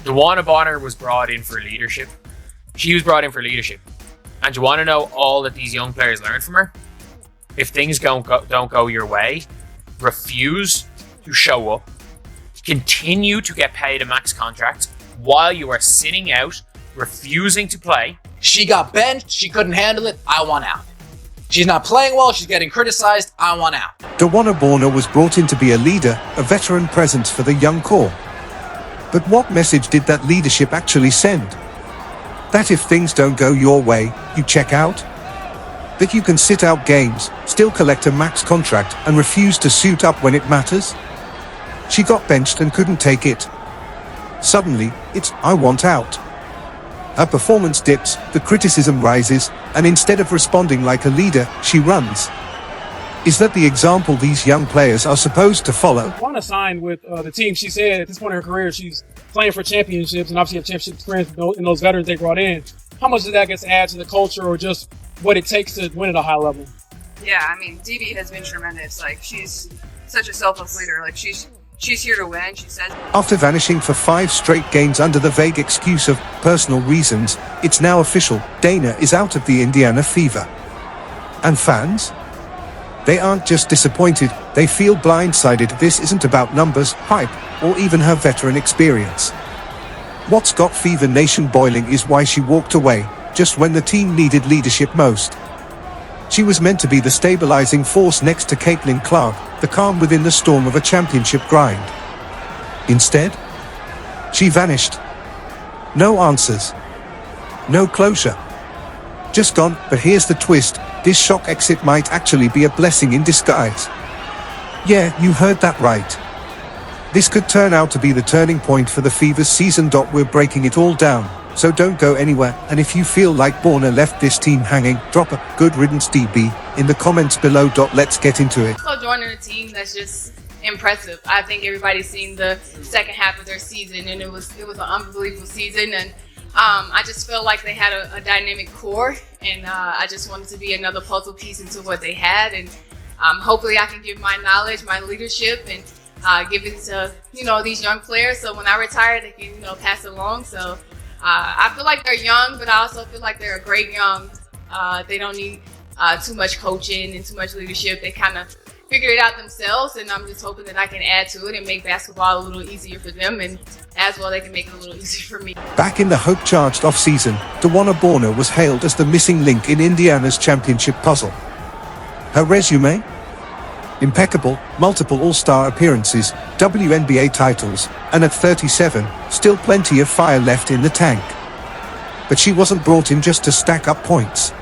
DeWanna Bonner was brought in for leadership. She was brought in for leadership. And do you want to know all that these young players learned from her? If things don't go your way, refuse to show up. Continue to get paid a max contract while you are sitting out, refusing to play. She got benched. She couldn't handle it. I want out. She's not playing well. She's getting criticized. I want out. DeWanna Bonner was brought in to be a leader, a veteran presence for the young core. But what message did that leadership actually send? That if things don't go your way, you check out? That you can sit out games, still collect a max contract, and refuse to suit up when it matters? She got benched and couldn't take it. Suddenly, it's "I want out." Her performance dips, the criticism rises, and instead of responding like a leader, she runs. Is that the example these young players are supposed to follow? DeWanna signed with the team. She said at this point in her career, she's playing for championships and obviously have championship experience in those veterans they brought in. How much does that get to add to the culture or just what it takes to win at a high level? Yeah, I mean, DB has been tremendous. Like, she's such a selfless leader. Like, she's here to win, she says. After vanishing for 5 straight games under the vague excuse of personal reasons, it's now official. Dana is out of the Indiana Fever. And fans? They aren't just disappointed, they feel blindsided. This isn't about numbers, hype, or even her veteran experience. What's got Fever Nation boiling is why she walked away, just when the team needed leadership most. She was meant to be the stabilizing force next to Caitlin Clark, the calm within the storm of a championship grind. Instead, she vanished. No answers. No closure. Just gone, but here's the twist. This shock exit might actually be a blessing in disguise. Yeah, you heard that right. This could turn out to be the turning point for the Fever's season. We're breaking it all down, so don't go anywhere. And if you feel like Bonner left this team hanging, drop a "good riddance DB" in the comments below. Let's get into it. So joining a team that's just impressive. I think everybody's seen the second half of their season, and it was an unbelievable season. And I just felt like they had a dynamic core, and I just wanted to be another puzzle piece into what they had. And hopefully I can give my knowledge, my leadership, and give it to these young players. So when I retire, they can pass it along. So I feel like they're young, but I also feel like they're a great young. They don't need too much coaching and too much leadership. They kind of figured it out themselves, and I'm just hoping that I can add to it and make basketball a little easier for them, and as well they can make it a little easier for me. Back in the hope-charged offseason, DeWanna Bonner was hailed as the missing link in Indiana's championship puzzle. Her resume? Impeccable, multiple All-Star appearances, WNBA titles, and at 37, still plenty of fire left in the tank. But she wasn't brought in just to stack up points.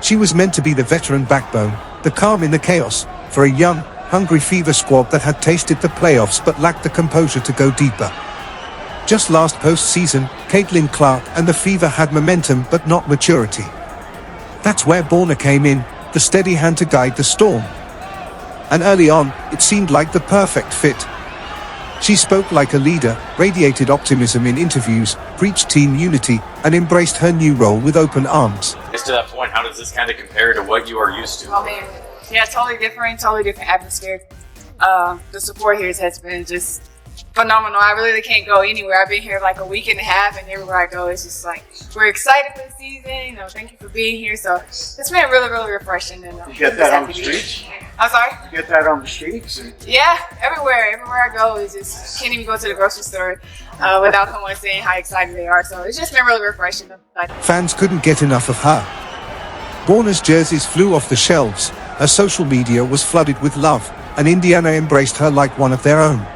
She was meant to be the veteran backbone, the calm in the chaos, for a young, hungry Fever squad that had tasted the playoffs but lacked the composure to go deeper. Just last postseason, Caitlin Clark and the Fever had momentum but not maturity. That's where Bonner came in, the steady hand to guide the storm. And early on, it seemed like the perfect fit. She spoke like a leader, radiated optimism in interviews, preached team unity, and embraced her new role with open arms. Just to that point, how does this kind of compare to what you are used to? Oh man, yeah, totally different atmosphere. The support here has been just phenomenal. I really can't go anywhere. I've been here like a week and a half, and everywhere I go, it's just like, we're excited for the season. Thank you for being here. So it's been really, really refreshing. And you get that on the streets? I'm sorry? You get that on the streets? Yeah, everywhere I go, it's just can't even go to the grocery store without someone saying how excited they are. So it's just been really refreshing. Fans couldn't get enough of her. Bonner's jerseys flew off the shelves, her social media was flooded with love, and Indiana embraced her like one of their own.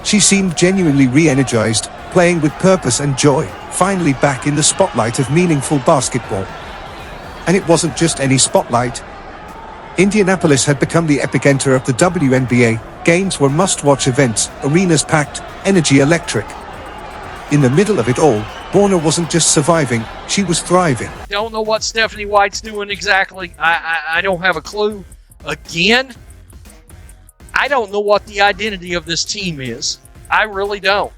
She seemed genuinely re-energized, playing with purpose and joy, finally back in the spotlight of meaningful basketball. And it wasn't just any spotlight. Indianapolis had become the epicenter of the WNBA. Games were must-watch events, arenas packed, energy electric. In the middle of it all, Bonner wasn't just surviving, she was thriving. Don't know what Stephanie White's doing exactly. I don't have a clue. Again, I don't know what the identity of this team is. I really don't.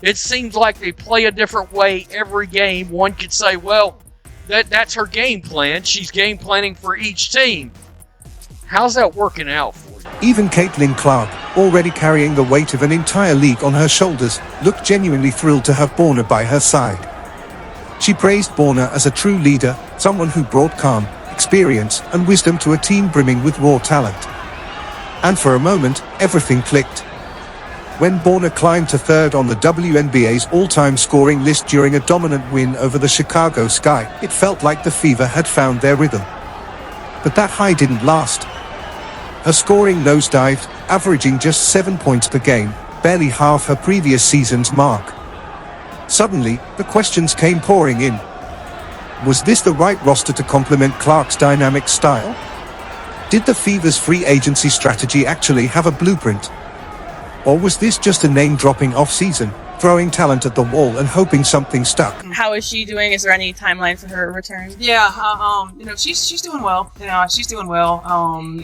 It seems like they play a different way every game. One could say, well, that's her game plan. She's game planning for each team. How's that working out for you? Even Caitlin Clark, already carrying the weight of an entire league on her shoulders, looked genuinely thrilled to have Bonner by her side. She praised Bonner as a true leader, someone who brought calm, experience, and wisdom to a team brimming with raw talent. And for a moment, everything clicked. When Bonner climbed to third on the WNBA's all-time scoring list during a dominant win over the Chicago Sky, it felt like the Fever had found their rhythm. But that high didn't last. Her scoring nosedived, averaging just 7 points per game, barely half her previous season's mark. Suddenly, the questions came pouring in. Was this the right roster to complement Clark's dynamic style? Did the Fever's free agency strategy actually have a blueprint? Or was this just a name-dropping off-season, throwing talent at the wall and hoping something stuck? How is she doing? Is there any timeline for her return? Yeah, she's doing well. She's doing well.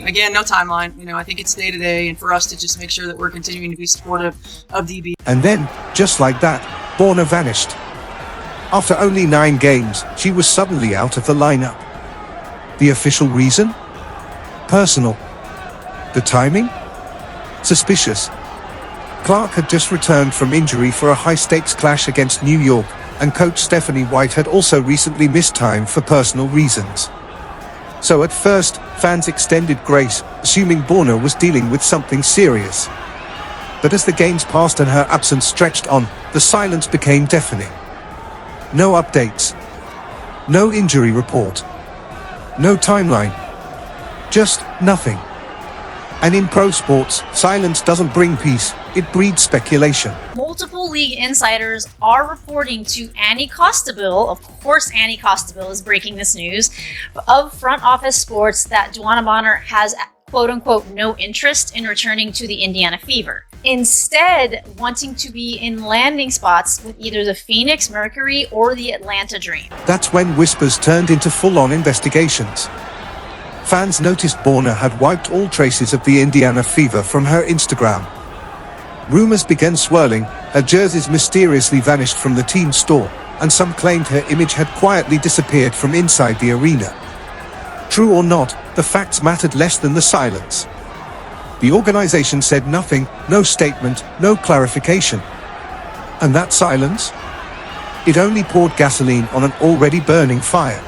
Again, no timeline. I think it's day to day, and for us to just make sure that we're continuing to be supportive of DB. And then, just like that, Bonner vanished. After only 9 games, she was suddenly out of the lineup. The official reason? Personal. The timing? Suspicious. Clark had just returned from injury for a high-stakes clash against New York, and coach Stephanie White had also recently missed time for personal reasons. So at first, fans extended grace, assuming Bonner was dealing with something serious. But as the games passed and her absence stretched on, the silence became deafening. No updates. No injury report. No timeline. Just nothing. And in pro sports, silence doesn't bring peace, it breeds speculation. Multiple league insiders are reporting to Annie Costabile, of course Annie Costabile is breaking this news, of Front Office Sports that DeWanna Bonner has quote-unquote no interest in returning to the Indiana Fever. Instead, wanting to be in landing spots with either the Phoenix Mercury or the Atlanta Dream. That's when whispers turned into full-on investigations. Fans noticed Bonner had wiped all traces of the Indiana Fever from her Instagram. Rumors began swirling, her jerseys mysteriously vanished from the team store, and some claimed her image had quietly disappeared from inside the arena. True or not, the facts mattered less than the silence. The organization said nothing, no statement, no clarification. And that silence? It only poured gasoline on an already burning fire.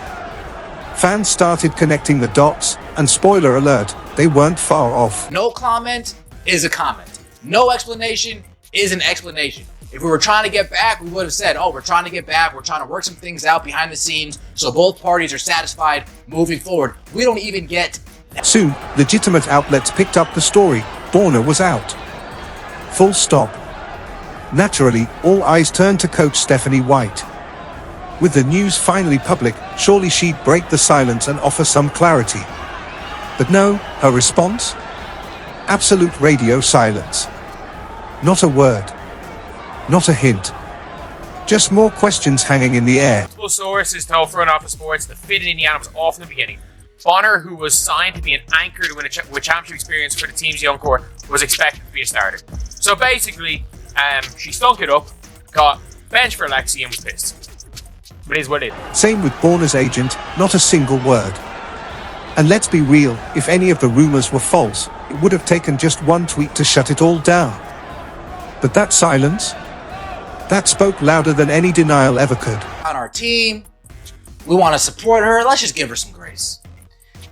Fans started connecting the dots, and spoiler alert, they weren't far off. No comment is a comment. No explanation is an explanation. If we were trying to get back, we would have said, we're trying to get back, we're trying to work some things out behind the scenes so both parties are satisfied moving forward. We don't even get that. Soon, legitimate outlets picked up the story. Bonner was out. Full stop. Naturally, all eyes turned to coach Stephanie White. With the news finally public, surely she'd break the silence and offer some clarity. But no, her response? Absolute radio silence. Not a word. Not a hint. Just more questions hanging in the air. Multiple sources told Front Office Sports the fit in Indiana was off in the beginning. Bonner, who was signed to be an anchor to win with championship experience for the team's young core, was expected to be a starter. So basically, she stunk it up, got benched for Alexi, and was pissed. But it is what it is. Same with Bonner's agent, not a single word. And let's be real, if any of the rumors were false, it would have taken just one tweet to shut it all down. But that silence? That spoke louder than any denial ever could. On our team, we want to support her, let's just give her some grace.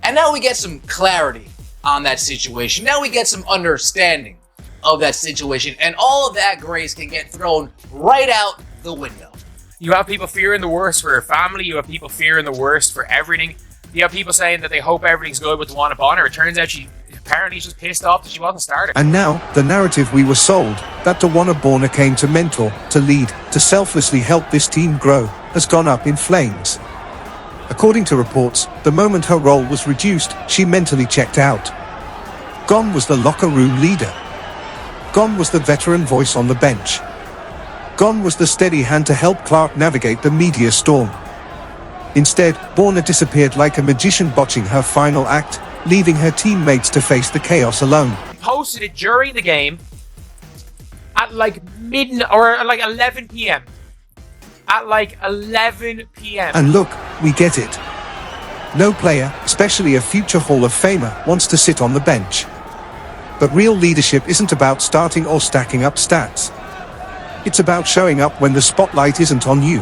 And now we get some clarity on that situation. Now we get some understanding of that situation, and all of that grace can get thrown right out the window. You have people fearing the worst for her family. You have people fearing the worst for everything. You have people saying that they hope everything's good with DeWanna Bonner. It turns out she apparently just pissed off that she wasn't started. And now, the narrative we were sold, that DeWanna Bonner came to mentor, to lead, to selflessly help this team grow, has gone up in flames. According to reports, the moment her role was reduced, she mentally checked out. Gone was the locker room leader. Gone was the veteran voice on the bench. Gone was the steady hand to help Clark navigate the media storm. Instead, Bonner disappeared like a magician botching her final act, leaving her teammates to face the chaos alone. Posted it during the game at like 11 p.m. At like 11 p.m. And look, we get it. No player, especially a future Hall of Famer, wants to sit on the bench. But real leadership isn't about starting or stacking up stats. It's about showing up when the spotlight isn't on you.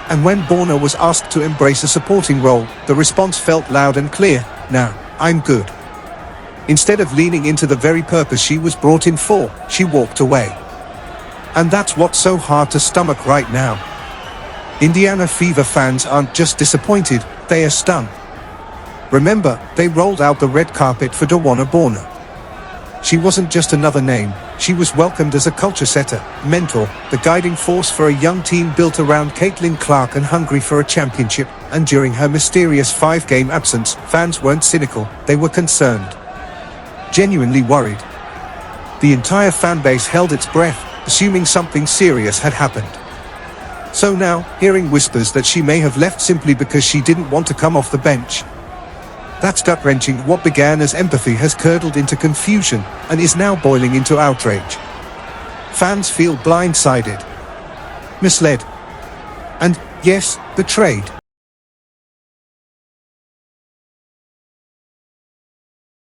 And when Bonner was asked to embrace a supporting role, the response felt loud and clear: "Nah, I'm good." Instead of leaning into the very purpose she was brought in for, she walked away. And that's what's so hard to stomach right now. Indiana Fever fans aren't just disappointed, they are stunned. Remember, they rolled out the red carpet for DeWanna Bonner. She wasn't just another name, she was welcomed as a culture setter, mentor, the guiding force for a young team built around Caitlin Clark and hungry for a championship. And during her mysterious 5-game absence, fans weren't cynical, they were concerned. Genuinely worried. The entire fanbase held its breath, assuming something serious had happened. So now, hearing whispers that she may have left simply because she didn't want to come off the bench. That's gut-wrenching. What began as empathy has curdled into confusion, and is now boiling into outrage. Fans feel blindsided, misled, and, yes, betrayed.